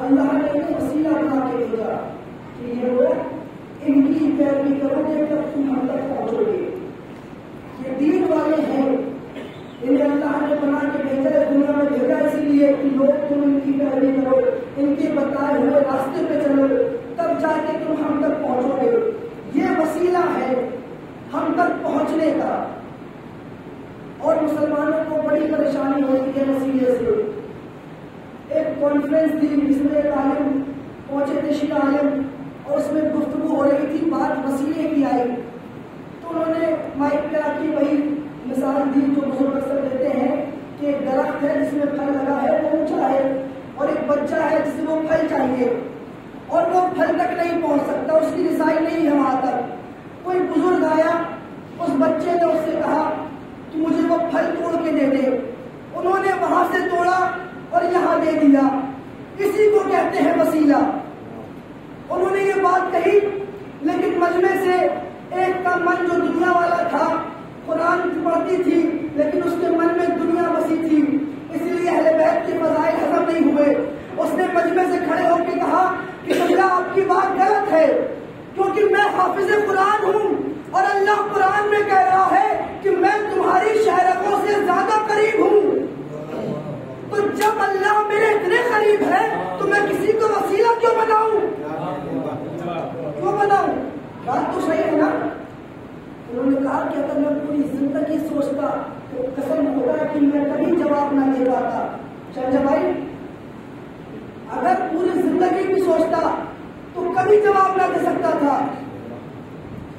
اللہ نے وسیلہ بنا کے بھیجا کہ یہ لوگ ان کی کی پیروی کرو گے تب تم ہم تک پہنچو گے. یہ دین والے ہیں، انہیں اللہ نے بنا کے بھیجا ہے، دنیا میں بھیجا اسی لیے کہ لوگ تم ان کی پیروی کرو، ان کے بتائے ہوئے راستے پہ چلو، تب جا کے تم ہم تک پہنچو گے. یہ وسیلہ ہے ہم تک پہنچنے کا. اور مسلمانوں کو بڑی پریشانی ہوتی ہے وسیلے سے. ایک کانفرنس تھی جس میں ایک عالم پہنچے تھے، شیعہ عالم، اور اس میں گفتگو ہو رہی تھی، بات وسیلے کی آئی تو انہوں نے مائک پہ آ کے وہی مثال دی جو بزرگ اکثر دیتے ہیں کہ ایک درخت ہے جس میں پھل لگا ہے، وہ اونچا ہے، اور ایک بچہ ہے جسے وہ پھل چاہیے اور وہ پھل تک نہیں پہنچ سکتا، اس کی رسائی نہیں ہے وہاں تک. کوئی بزرگ آیا، اس بچے نے اس سے کہا کہ مجھے وہ پھل توڑ کے دے دے. انہوں نے وہاں سے توڑا اور یہاں دے دیا. اسی کو کہتے ہیں وسیلہ. انہوں نے یہ بات کہی لیکن مجمع سے ایک کا من جو دنیا والا تھا، قرآن پڑھتی تھی لیکن اس کے من میں دنیا بسی تھی، اس لیے اہل بیت کے فضائل ہضم نہیں ہوئے. اس نے مجمع سے کھڑے ہو کے کہا کہ اللہ آپ کی بات غلط ہے، کیونکہ میں حافظ قرآن ہوں اور اللہ قرآن میں کہہ رہا ہے کہ میں تمہاری شہرتوں سے زیادہ قریب ہوں. تو جب اللہ میرے اتنے قریب ہے تو میں کسی کو وسیلہ کیوں بناؤں؟ بات تو صحیح ہے نا. انہوں نے کہا کہ اگر میں پوری زندگی سوچتا تو قسم ہوتا کہ میں کبھی جواب نہ دے پاتا. شمجھا بھائی، اگر پوری زندگی بھی سوچتا تو کبھی جواب نہ دے سکتا تھا،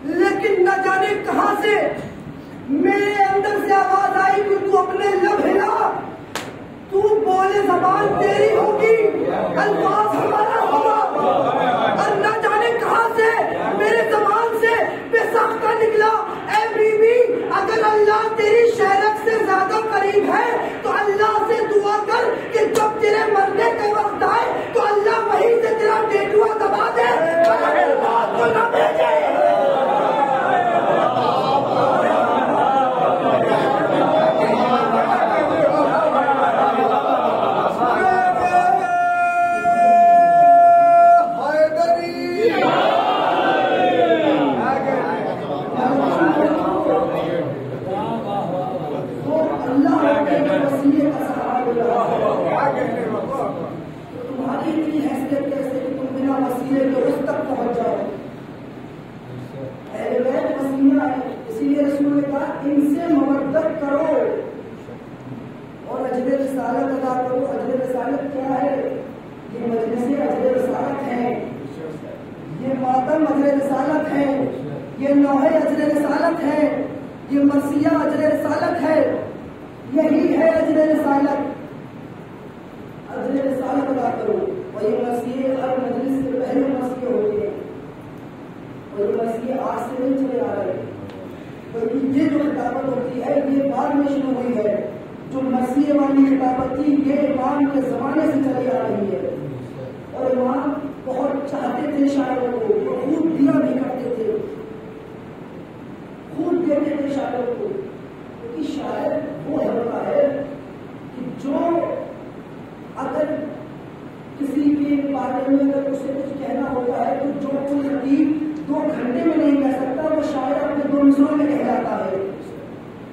لیکن نہ جانے کہاں سے میرے اندر سے آواز آئی کہ تو اپنے لب ہلا، تو بولے زبان تیری ہوگی، الفاظ ہمارا ہوگا. اور نہ جانے کہاں سے میرے زبان سے بے ساختہ نکلا، اے بی بی اگر اللہ تیری شہرت سے زیادہ قریب ہے تو اللہ سے دعا کر کہ جب تیرے مرنے کا وقت آئے تو اللہ وہیں سے تیرا ٹیٹوا دبا دے، بات کو نہ بھیجے. تمہاری اتنی حیثیت کیسے کہ تم بنا وسیلے کے اس تک پہنچ جاؤ؟ اہل بیت وسیلہ ہے، اسی لیے رسول نے کہا ان سے مودت کرو اور اجر رسالت ادا کرو. اجر رسالت کیا ہے؟ یہ مجلس اجر رسالت ہے، یہ ماتم اجر رسالت ہے، یہ نوحہ اجر رسالت ہے، یہ مرثیہ اجر رسالت ہے. یہی ہے اجر رسالت. اجر رسالت ادا کرو. اور یہ مرثیے ہر مجلس سے پہلے مرثیے ہوتے ہیں، اور یہ مرثیے آج سے نہیں چلے آ رہے، بلکہ یہ جو خطابت ہوتی ہے یہ بعد میں شروع ہوئی ہے. جو مرثیے والی خطابت تھی یہ امام کے زمانے سے چلی آ رہی ہے. اور امام بہت چاہتے تھے شاعروں کو، وہ خود دیا بھی کرتے تھے، خود دیتے تھے شاعروں کو. کیونکہ شاعر وہ ہوتا ہے کہ جو اگر کسی کے بارے میں اگر اسے کچھ کہنا ہوتا ہے تو جو کوئی خطیب 2 گھنٹے میں نہیں کہہ سکتا وہ شاعر اپنے 2 مصروں میں کہہ جاتا ہے.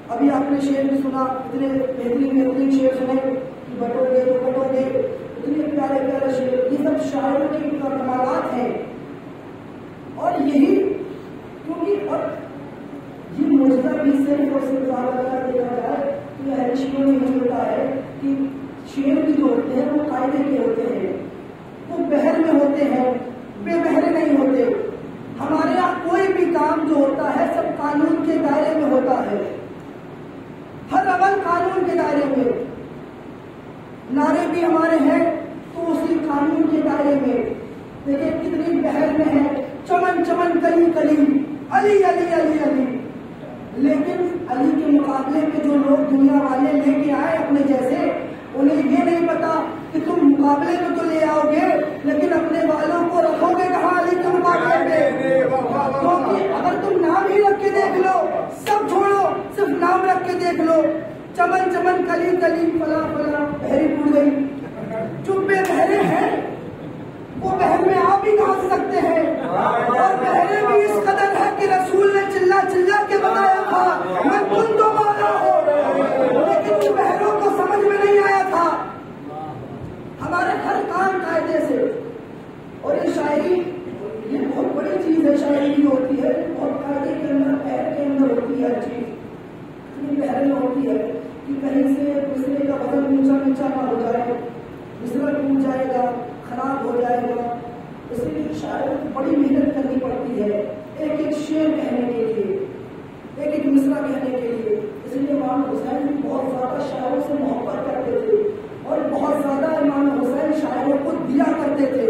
ابھی آپ نے شعر بھی سنا، اتنے بہترین شعر سنے کہ بٹو گے تو بٹو گے، اتنے پیارے پیارے شعر. یہ سب شاعروں کے کمالات ہیں. اور یہی کیونکہ اور یہ معجزہ بھی صرف اور صرف اگر دیکھا جائے تو اہل شعروں میں یہ ہوتا ہے کہ شعر بھی جو ہوتے ہیں وہ قاعدے کے ہوتے ہیں، وہ بحر میں ہوتے ہیں، بے بہرے نہیں ہوتے. ہمارے یہاں کوئی بھی کام جو ہوتا ہے سب قانون کے دائرے میں ہوتا ہے، ہر عمل قانون کے دائرے میں. نعرے بھی ہمارے ہیں تو اسی قانون کے دائرے میں. دیکھیں کتنی بحر میں ہے، چمن چمن کلی کلی، علی علی علی علی. لیکن علی کے مقابلے میں جو لوگ دنیا والے لے کے آئے اپنے جیسے، انہیں یہ نہیں پتا کہ تم مقابلے میں تو لے آؤ گے لیکن اپنے والوں کو رکھو گے کہاں علی کے مقابلے میں. کیونکہ اگر تم نام ہی رکھ کے دیکھ لو، سب چھوڑو، صرف نام رکھ کے دیکھ لو، چمن چمن کلی کلی فلاں فلاں، بحری ٹوٹ گئی. جو بے بہرے ہیں وہ بحر میں آ بھی کہاں سکتے ہیں، اور بہرے بھی اس قدر سے شاعری بھی ہوتی ہے، بہت قاعدے کے اندر پیر کے اندر ہوتی ہے ہر چیز، اتنی پہرے میں ہوتی ہے کہ کہیں سے دوسرے کا وزن اونچا نیچا نہ ہو جائے، دوسرا ٹوٹ جائے گا، خراب ہو جائے گا. اس لیے شاعر کو بڑی محنت کرنی پڑتی ہے ایک ایک شعر کہنے کے لیے، ایک ایک مصرع کہنے کے لیے. اس لیے امام حسین بھی بہت زیادہ شاعروں سے محبت کرتے تھے اور بہت زیادہ امام حسین شاعروں کو دیا کرتے تھے،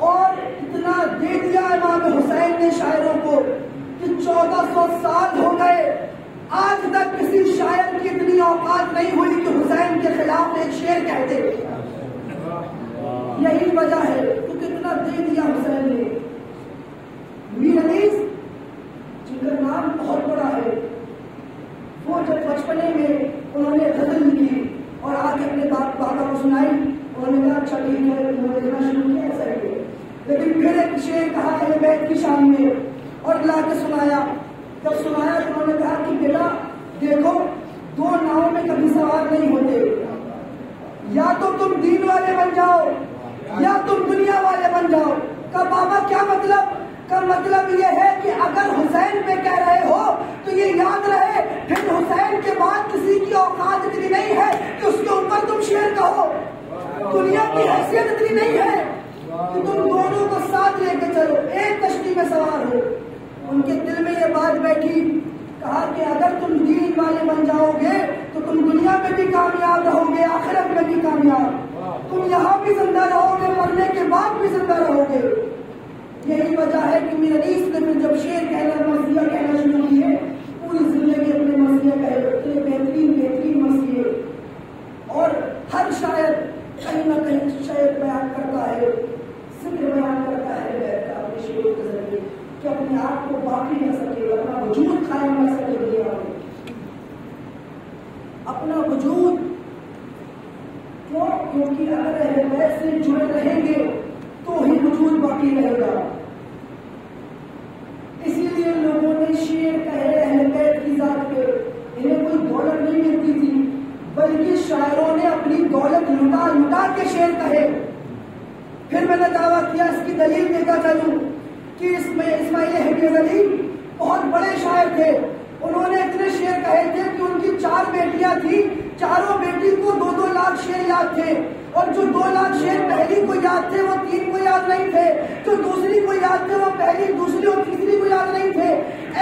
اور اتنا دے دیا امام حسین نے شاعروں کو کہ 1400 سال ہو گئے، آج تک کسی شاعر کی اتنی اوقات نہیں ہوئی کہ حسین کے خلاف ایک شعر کہتے. یہی وجہ ہے کہ کتنا دے دیا حسین نے. میر انیس جن کا نام بہت بڑا ہے، وہ جب بچپنے میں انہوں نے غزل لکھی اور آ کے اپنے بابا کو سنائی، انہوں نے کہا اچھا ٹھیک ہے، انہوں نے لکھنا شروع کیا صحیح ہے، لیکن پھر ایک شعر کہا اہل بیت کی شان میں اور لا کے سنایا. جب سنایا تو انہوں نے کہا کہ بیٹا دیکھو، دو ناؤں میں کبھی سوار نہیں ہوتے، یا تو تم دین والے بن جاؤ یا تم دنیا والے بن جاؤ. کا بابا کیا مطلب؟ کا مطلب یہ ہے کہ اگر حسین پہ کہہ رہے ہو تو یہ یاد رہے پھر حسین کے بعد کسی کی اوقات اتنی نہیں ہے کہ اس کے اوپر تم شعر کہو. دنیا کی حیثیت اتنی نہیں ہے کہ تم دونوں کو ساتھ لے کے چلو، ایک کشتی میں سوار ہو. ان کے دل میں یہ بات بیٹھی، کہا کہ اگر تم دین والے بن جاؤ گے تو تم دنیا میں بھی کامیاب رہو گے، آخرت میں بھی کامیاب. تم یہاں بھی زندہ رہو گے، مرنے کے بعد بھی زندہ رہو گے. یہی وجہ ہے کہ میر انیس نے پھر جب شعر کہنا، مرثیہ کہنا شروع کیے، پوری زندگی اپنے مرثیہ کہے، اتنے بہترین بہترین مرثیے. اور ہر شاعر کہیں نہ کہیں شعر بیان کرتا ہے، ذکر بیان کرتا ہے بیت کا اپنے شعروں کے ذریعے، کہ اپنے آپ کو باقی رہ سکے، اپنا وجود قائم رہ سکے دنیا میں. اپنا وجود کیوں؟ کیونکہ اگر اہل بیت سے جڑے رہیں گے تو ہی وجود باقی رہے گا. اسی لیے لوگوں نے شعر کہے اہل بیت کی ذات پہ. انہیں کوئی دولت نہیں ملتی تھی، بلکہ شاعروں نے اپنی دولت لٹا لٹا کے شعر کہے. پھر میں نے دعویٰ کیا، اس کی دلیل دیتا چلوں کہ اس میں اسماعیل حفیظ علی بہت بڑے شاعر تھے. انہوں نے اتنے شعر کہے تھے کہ ان کی 4 بیٹیاں تھیں، چاروں بیٹی کو 2-2 لاکھ شعر یاد تھے، اور جو 2 لاکھ شعر پہلی کو یاد تھے وہ 3 کو یاد نہیں تھے، جو دوسری کو یاد تھے وہ پہلی، دوسری اور تیسری کو یاد نہیں تھے.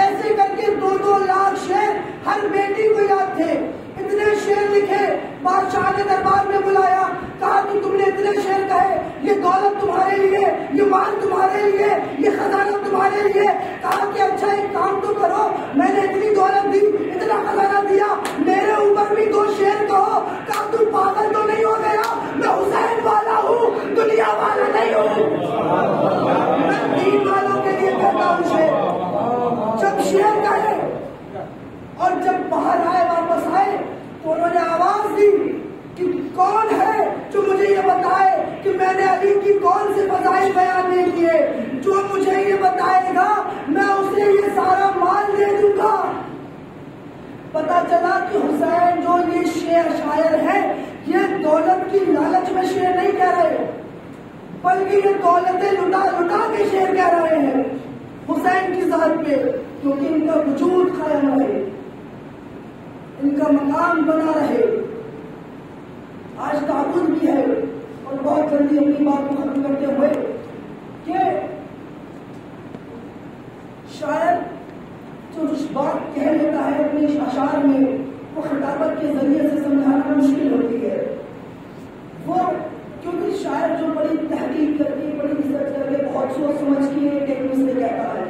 ایسے کر کے 2-2 لاکھ شعر ہر بیٹی کو یاد تھے. اتنے شعر لکھے، بادشاہ نے دربار میں بلایا، کہا کہ تم نے اتنے شعر کہے، یہ دولت تمہارے لیے، یہ مال تمہارے لیے، یہ خزانہ تمہارے لیے. کہا کہ اچھا ایک کام تو کرو، میں نے اتنی دولت دی، اتنا خزانہ دیا، میرے اوپر بھی 2 شعر کہو. کہا تم پاگل تو نہیں ہو گیا؟ میں حسین والا ہوں، دنیا والا نہیں ہوں. میں دین والوں کے لیے کہتا ہوں شعر. جب شعر کہے اور جب باہر آئے، واپس آئے، تو انہوں نے آواز دی کہ کون ہے جو مجھے یہ بتائے کہ میں نے علی کی کون سے فضائل بیان نہیں کیے. جو مجھے یہ بتائے گا میں اسے یہ سارا مال دے دوں گا. پتا چلا کہ حسین جو یہ شاعر ہے، یہ دولت کی لالچ میں شعر نہیں کہہ رہے، بلکہ یہ دولتیں لٹا لٹا کے شعر کہہ رہے ہیں حسین کی ذات پہ، کیونکہ ان کا وجود قائم رہے، ان کا مقام بنا رہے. آج تعبد بھی ہے. اور بہت جلدی اپنی بات کو ختم کرتے ہوئے کہ شاعر جو بات کہہ لیتا ہے اپنے اشعار میں، وہ خطابت کے ذریعے سے سمجھانا مشکل ہوتی ہے. وہ کیونکہ شاعر جو بڑی تحقیق کر کے، بڑی ریسرچ کر کے، بہت سوچ سمجھ کے ٹیکنیک سے کہتا ہے.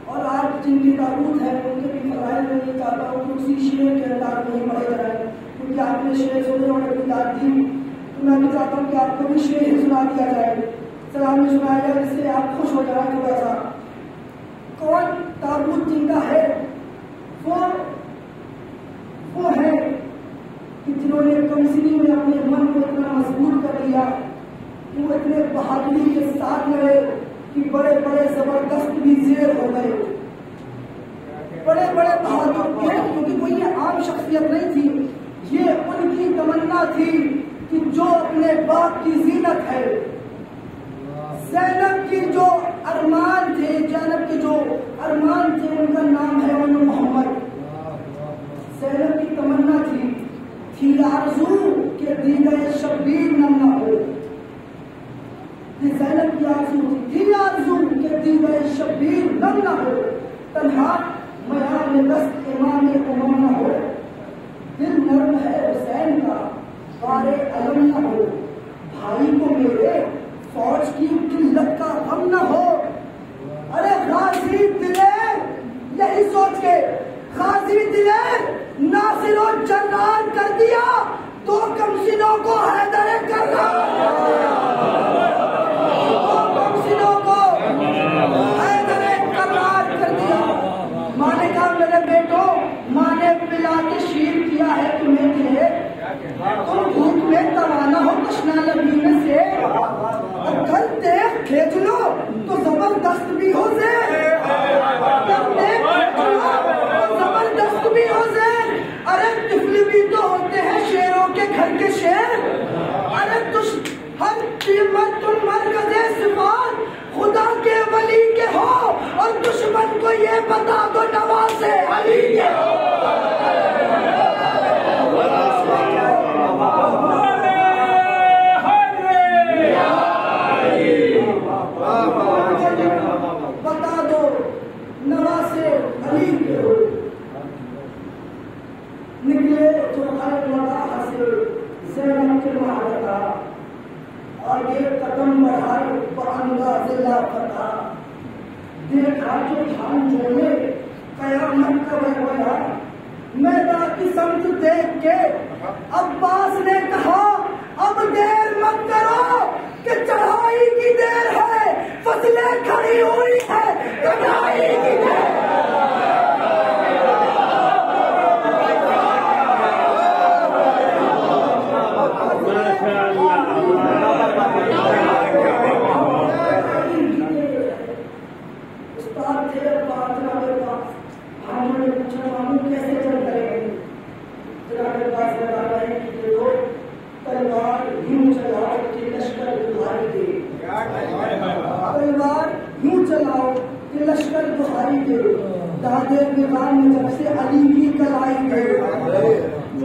اور آج جن کی تعبد ہے ان کے بھی فرائض میں یہ چاہتا ہوں کہ اسی شعر کے انداز میں پڑھے جائیں، کیونکہ آپ نے شعر سنے اور اپنی داد دی، تو میں بھی چاہتا ہوں کہ آپ کو بھی شعر ہی سنا دیا جائے، سلام سنایا جائے، جس سے آپ خوش ہو جائیں تھوڑا سا. کون تعبد جن کا ہے؟ وہ ہے کہ جنہوں نے کمسنی میں اپنے من کو اتنا مضبوط کر لیا کہ وہ اتنے بہادری کے ساتھ لڑے کہ بڑے بڑے زبردست بھی زیر ہو گئے. بڑے بڑے بہادر تھے، کیونکہ کوئی یہ عام شخصیت نہیں تھی، یہ ان کی تمنا تھی کہ جو اپنے باپ کی زینت ہے، زینب کی جو ارمان تھے، زینب کے جو ارمان تھے ان کا نام ہے ام محمد۔ زینب کی تمنا تھی آرزو کہ دیدہ شبیر نم نہ ہو، زینب کی آرزو تھی آرزو کہ دیدہ شبیر نم نہ ہو، تنہا میان دست امام امام نہ ہو، دل نرم ہے حسین کا بار علم نہ ہو، بھائی کو میرے فوج کی قلت کا غم نہ ہو۔ ارے غازی دلیر یہی سوچ کے غازی دلیر ناصر و جنرال کر دیا، دو کمسنوں کو حیدر کرار، دو کمسنوں کو حیدر کرار کر دیا۔ ماں نے کہا میرے بیٹو، ماں نے پلا کے شیر کیا ہے تمہیں کہ تم بھوک میں توانا ہو تشنا لبی میں سے، اگر دیکھ کھینچ لو تو زبردست بھی ہو زیر، اگر دیکھ کھینچ لو تو زبردست بھی ہو زیر۔ ارے طفل بھی تو ہوتے ہیں شیروں کے گھر کے شیر، ارے ہر قیمت تم مرکز صفات خدا کے ولی کے ہو، اور دشمن کو یہ بتا دو نواز علی کے ہو۔ بتا دو نواز علی کے ہو۔ نکلے جو ہر وضاح سے زینب کے معرکہ، آگے قدم بڑھائے بانداز لاپتہ، دیکھا جو دھان جوڑے قیامت کا بہویا، میدان کی سمت دیکھ کے عباس نے کہا اب دیر مت کرو کہ چڑھائی کی دیر ہے، فصلیں کھڑی ہوئی ہے کٹائی کی دیر۔ لشکر دہائی دے دادے نگان میں جب سے علی کی کلائی دے،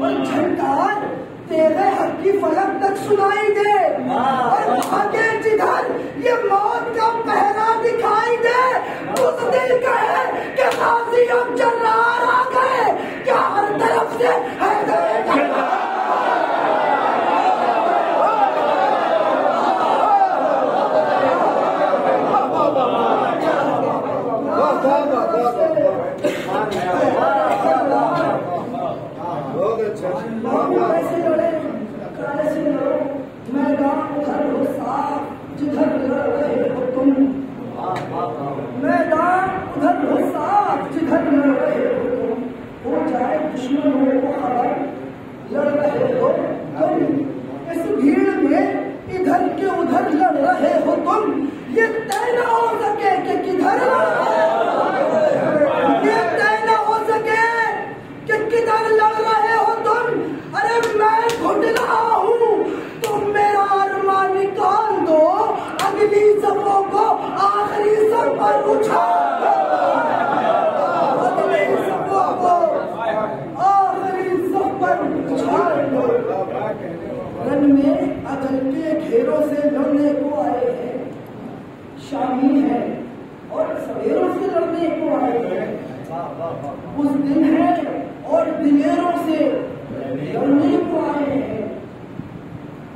اور جھنکار تیرے حق کی فلک تک سنائی دے، اور بھاگے جدھر یہ موت کا پہرا دکھائی دے، اس دل کہے کہ غازی اب جرار آ گئے، کیا ہر طرف سے حیدر رن میں اجل کے گھیروں سے لڑنے کو آئے ہیں، شامی ہیں اور سویروں سے لڑنے کو آئے ہیں، اس دن ہے اور دلیروں سے لڑنے کو آئے ہیں،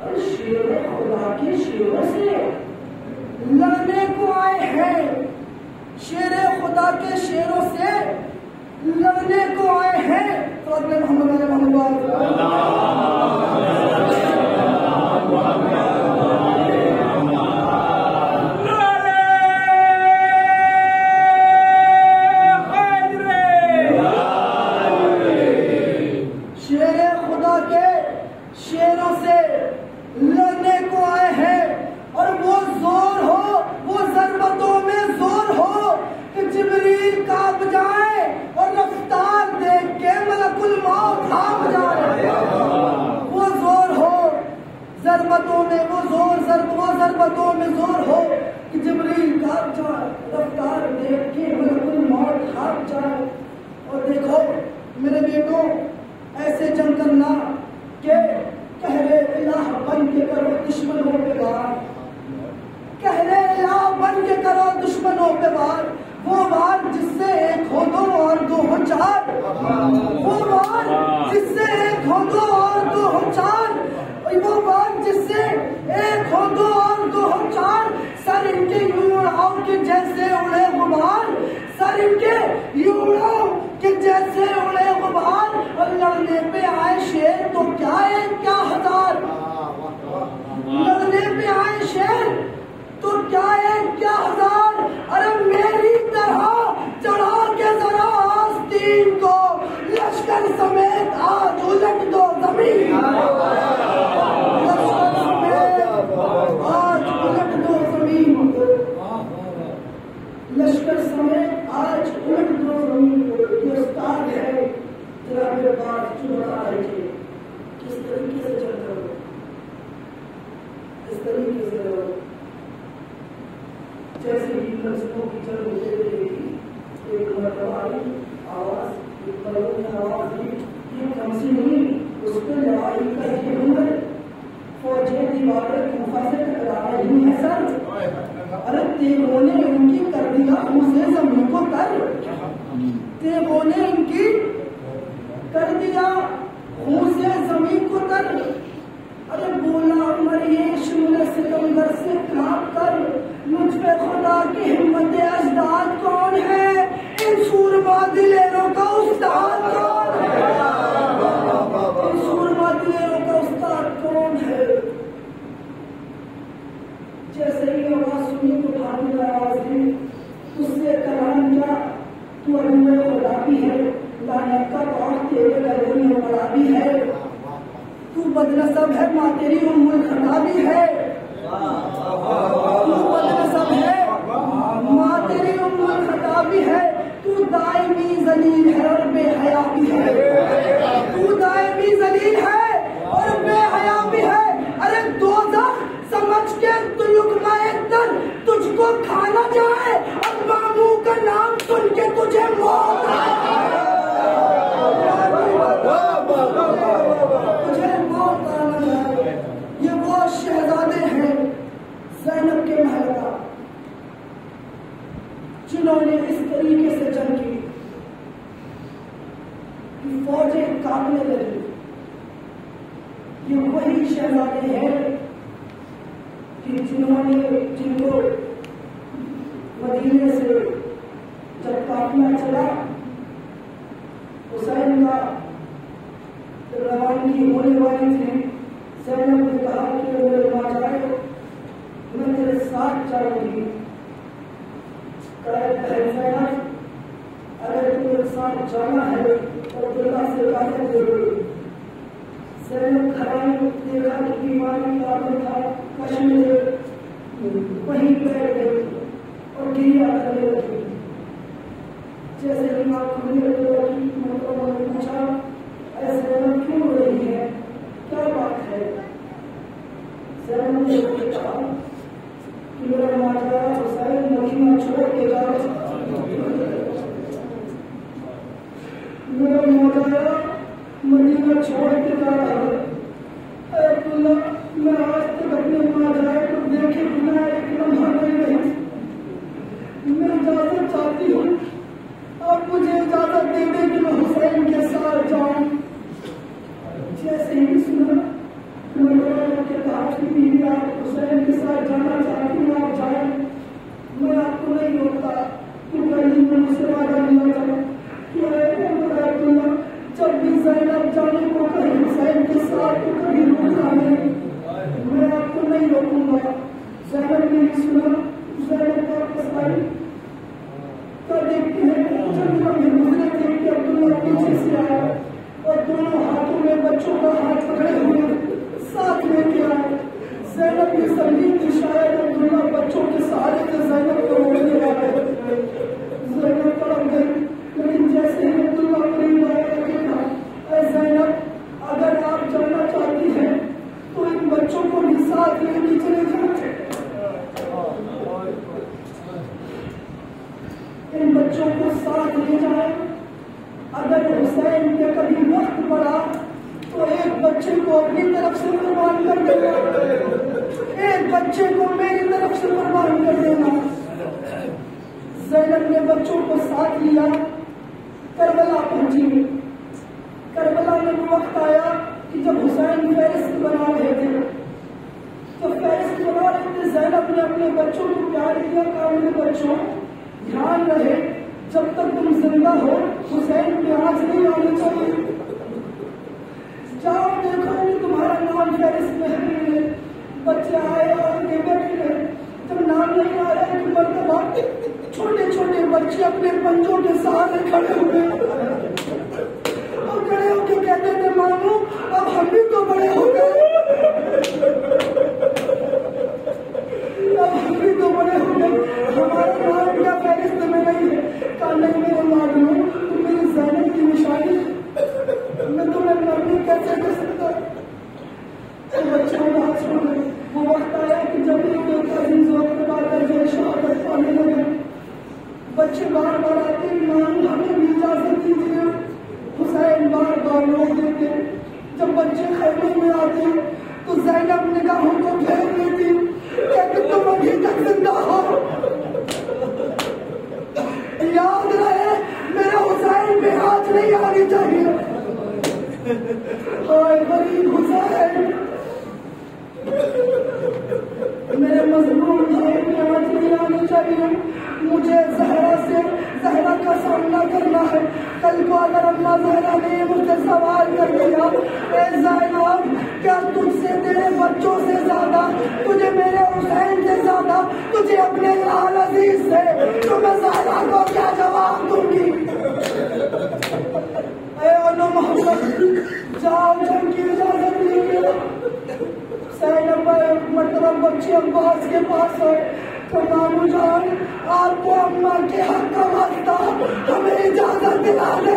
اور شیر خدا کے شیروں سے لڑنے کو آئے ہیں، شیر خدا کے شیروں سے لڑنے کو آئے ہیں۔ تو اپنے محمد الموت بھاگ جائے۔ میرے بیٹوں ایسے جنگ کرنا کہ کہہ الہ بن کے کرو دشمنوں پہ وار، کہہ الہ بن کے کرو دشمنوں پہ وار، وہ وار جس سے ایک ہو دو اور دو ہو چار، وہ وار جس سے ایک ہو دو اور دو ہو چار، وہ وار جس سے ایک ہو دو اور دو ہو چار، سر ان کے یوں اڑاؤ کہ جیسے اڑے غبار، سر ان کے یوں اڑاؤ کہ جیسے اڑے غبار، اور لڑنے پہ آئے شیر تو کیا ہے کیا ہزار، لڑنے پہ آئے شیر تو کیا ہے کیا ہزار، ارے میری طرح چڑھا کے ذرا آستین کو، لشکر سمیت آج الٹ دو زمین، لشکر سمیت آج الٹ دو زمین، لشکر سمیت آج الٹ دو زمین، یہ استاد ہے ذرا میرے بات چڑھا رہے کس طریقے سے چل رہے ہو، اس طریقے سے رہو جیسے ہی لفظوں کی جنگ ہوتے رہے گی، ایک مرتبہ آواز ایک بلوں نے آواز دی، یہ کمسی نہیں اس پہ لڑائی کا یہ ہنر، فوجیں دیواریں کوفہ سے ٹکرا رہی ہیں سر، ارے تیغوں نے ان کی کر دیا اسے زمین کو تر، تیغوں نے ان کی کر دیا اسے زمین کو تر، ارے بولا عمر یہ شمل سکندر سے کھاپ کر، مجھ پہ خدا کی ہمت اجداد کون ہے، ان سورما دلیروں کا استاد کون ہے، ان سورما دلیروں کا استاد کون ہے، جیسے ہی آواز سنی تو بھاگنے آواز دی، اس سے کلام کیا تو عدو خدا بھی ہے، لعنت کا پاک تیرے گلے میں پڑا بھی ہے، تو بدنسب ہے ماں تیری ام الخطا بھی ہے، تو بدنسب ہے ماں تیری ام الخطا بھی ہے، تو دائمی ذلیل ہے اور بے حیا بھی ہے، تو دائمی ذلیل ہے اور بے حیا بھی ہے، ارے دوزخ سمجھ کے تو لقمہ در تجھ کو کھانا جائے، اور ماموں کا نام سن کے تجھے موت تجھے موت آنا جائے، یہ وہ شہزادے ہیں زینب کے محل کا جنہوں نے اس طریقے سے جنگ کی کہ فوجیں کانپنے لگی، یہ وہی شہزادے ہیں کہ جن کو مدینے سے جب قافلہ چلا حسین کا روانگی ہونے والی تھی، زینب نے کہا کہ میرے ماں جائے میں تیرے ساتھ جاؤں گی، زینب اگر تمہیں ساتھ جانا ہے اور عبداللہ سے اجازت دے دو، زینب گھرانے دیکھا کہ بیماری کا عالم تھا، کشمیر وہیں بیٹھ گئی اور گریا کرنے لگی، جیسے امام کھلنے لگی محترمہ نے پوچھا اے زینب کیوں ہو رہی ہے، کیا بات ہے، زینب نے کہا کہ میرا ماجرا حسین مدینہ چھوڑ کے جا رہا، میرا ماجرا مدینہ چھوڑ کے جا رہا ہے، اے عبداللہ میں آج تک اپنے ماجرا کو دیکھے بنا ایک لمحہ نہیں رہی، میں اجازت چاہتی ہوں، آپ مجھے اجازت دے دیں کہ میں حسین کے ساتھ جاؤں، جیسے ہی سنا کہ آپ کی بیوی آپ حسین کے ساتھ جانا چاہتی ہوں، آپ جائیں، میں آپ کو نہیں روکتا، کیونکہ میں مجھ سے وعدہ ملا تھا کہ جب بھی زینب جانے کو کہیں حسین کے ساتھ تو کبھی روکنا نہیں، میں آپ کو نہیں روکوں گا، زینب نے بھی سنا، زینب کا پسائی تو دیکھتے ہیں جب ہم گزرے تھے کہ عبداللہ پیچھے سے آیا اور دونوں ہاتھوں میں بچوں کا ہاتھ پکڑے ہوئے ساتھ لے کے آئے، زینب نے سمجھی کہ شاید عبداللہ بچوں کے سہارے سے زینب کو روکنے والے، زینب تڑپ گئی، لیکن جیسے ہی عبداللہ قریب آیا کہا اے زینب اگر آپ جانا چاہتی ہیں تو ان بچوں کو بھی ساتھ لے کے چلے جائیں، ان بچوں کو ساتھ لے جائیں، اگر حسین کے کبھی وقت پڑا تو ایک بچے کو اپنی طرف سے قربان کر دینا، ایک بچے کو میری طرف سے قربان کر دینا۔ زینب نے بچوں کو ساتھ لیا، کربلا پہنچی۔ کربلا میں وہ وقت آیا کہ جب حسین فہرست بنا رہے تھے، تو فہرست بنا رہے تھے، زینب نے اپنے بچوں کو پیار کیا، کہا میرے بچوں دھیان رہے جب تک تم زندہ ہو حسین کی آنچ نہیں آنی چاہیے، جاؤ دیکھو کہ تمہارا نام فہرست میں ہے۔ بچے آئے اور بیٹھے، جب نام نہیں آ رہا تو مرتبہ چھوٹے چھوٹے بچے اپنے پنجوں کے سہارے کھڑے ہوئے اور کھڑے ہو کے کہتے تھے ماموں اب ہم بھی تو بڑے ہو گئے، اب ہم بھی تو بڑے ہو گئے، ہمارا نام کیا فہرست میں نہیں ہے؟ کہا نہیں میرے معلوم تم میری زینب کی نشانی، میں تمہیں مرنے کیسے کر سکتا؟ بچوں بات سن رہے، وہ وقت آیا کہ جب ایک عزیز وقت پاتا جو شہادت پانے لگے، بچے بار بار آتے مان ہمیں بھی اجازت دیجیے، حسین بار بار روک دیتے۔ جب بچے خیمے میں آتے تو زینب نگاہوں کو پھیر لیتی، کہتے تم ابھی تک زندہ ہو، یاد رہے میرے حسین پہ آنچ نہیں آنی چاہیے، ہائے غریب حسین، میرے مظلوم بھائی پہ آنچ نہیں آنی چاہیے، مجھے زہرا کا سامنا کرنا ہے۔ کل کو اگر اماں زہرا نے مجھ سے سوال کر دیا اے زینب کیا تجھ سے تیرے بچوں سے زیادہ، تجھے میرے حسین سے زیادہ، تجھے اپنے لال عزیز سے، تو میں زہرا کو کیا جواب دوں گی؟ اے اولو محمد جاؤ جن کی اجازت لیجیے۔ زینب مرتبہ بچے عباس کے پاس آئے، مامو جان آپ کو اماں کے حق کا واسطہ ہمیں اجازت دلا دے۔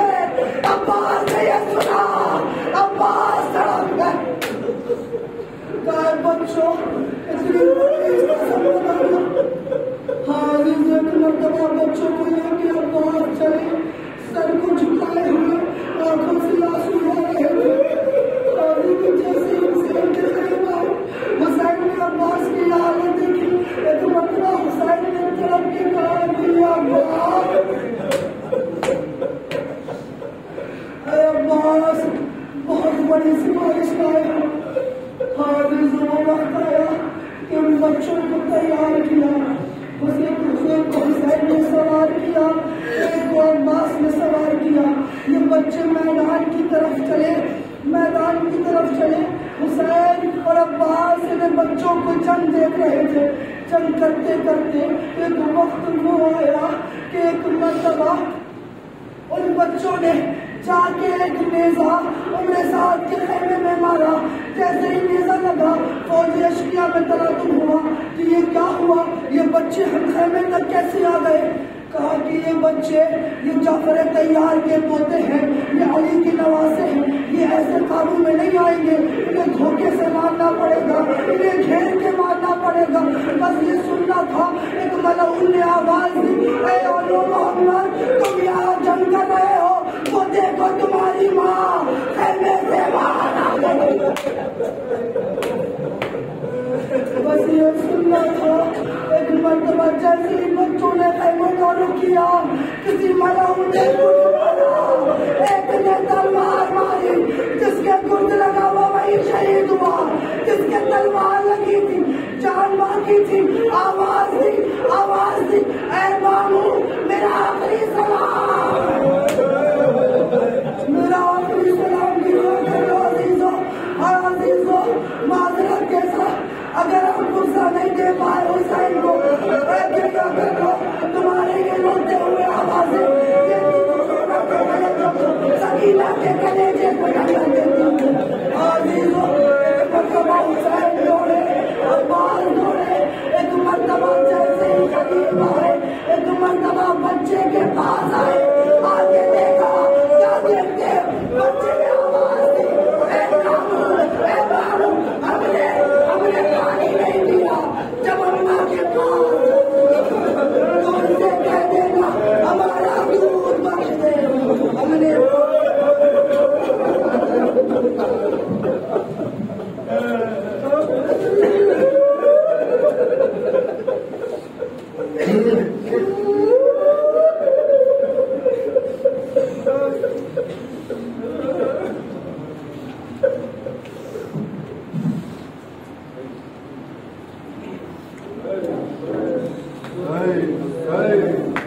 عباس نے یہ سنا، عباس سڑک گئے، کہا بچوں اتنی بڑی قسم کرو۔ ہاں ایک مرتبہ بچوں کو لے کے عباس چلے، سر کو جھکائے ہوئے، آنکھوں سے آنسو بہہ رہے تھے۔ جیسے حسین کے قریب آئے، حسین نے عباس کی حالت دیکھی، ایک مرتبہ حسین نے طرف کے کہا کہ عباس، اے عباس بہت بڑی سفارش لائے ہو۔ حاضر وہ وقت آیا کہ ان بچوں کو تیار کیا، حسین کو حسین نے سوار کیا، ایک کو عباس نے سوار کیا، یہ بچے میدان کی طرف چلے، میدان کی طرف چلے۔ حسین اور عباس نے بچوں کو جنگ دیکھ رہے تھے، جنگ کرتے کرتے ایک وقت وہ آیا کہ ایک مرتبہ ان بچوں نے جا کے ایک نیزہ اپنے ساتھ کے خیمے میں مارا، جیسے ہی نیزہ لگا فوجی اشکیا میں تلاطم ہوا کہ یہ کیا ہوا، یہ بچے ہم خیمے تک کیسے آ گئے؟ کہا کہ یہ بچے یہ جعفر طیار کے پوتے ہیں، یہ علی کے نواسے ہیں، یہ ایسے قابو میں نہیں آئیں گے، انہیں دھوکے سے مارنا پڑے گا، انہیں گھیر کے مارنا پڑے گا۔ بس یہ سننا تھا، ایک ملعون نے آواز دی اے اولو محمد تم یہاں جنگ کر رہے ہو تو دیکھو تمہاری ماں خیمے سے باہر آ گئی۔ بس یہ سننا تھا، ایک مرتبہ جیسے ہی بچوں نے خیموں کا رخ کیا، کسی ملعون نے گرد مارا، ایک نے تلوار ماری، جس کے گرد لگا ہوا وہی شہید ہوا، جس کے تلوار لگی تھی جان باقی تھی۔ آواز دی اے مامو میرا آخری سلام، میرا آخری سلام کرو عزیزو، معذرت کے ساتھ اگر آپ غصہ نہیں دے پائے حسین کو، تمہارے یہ روتے ہوئے آوازیں سکینہ کے کلیجے کو ڈھکن دیتی ہیں۔ عزیزو ایک مرتبہ حسین دوڑے، عباس دوڑے، ایک مرتبہ جیسے ہی قریب آئے، ایک مرتبہ بچے کے پاس آئے، آگے دیکھا، کیا دیکھتے بچے نے آواز دی اے بابو ہم نے پانی نہیں دیا، جب اماں کے پاس تو ان سے کہہ دینا ہمارا دودھ بخش دے، ہم نے Hey, hey.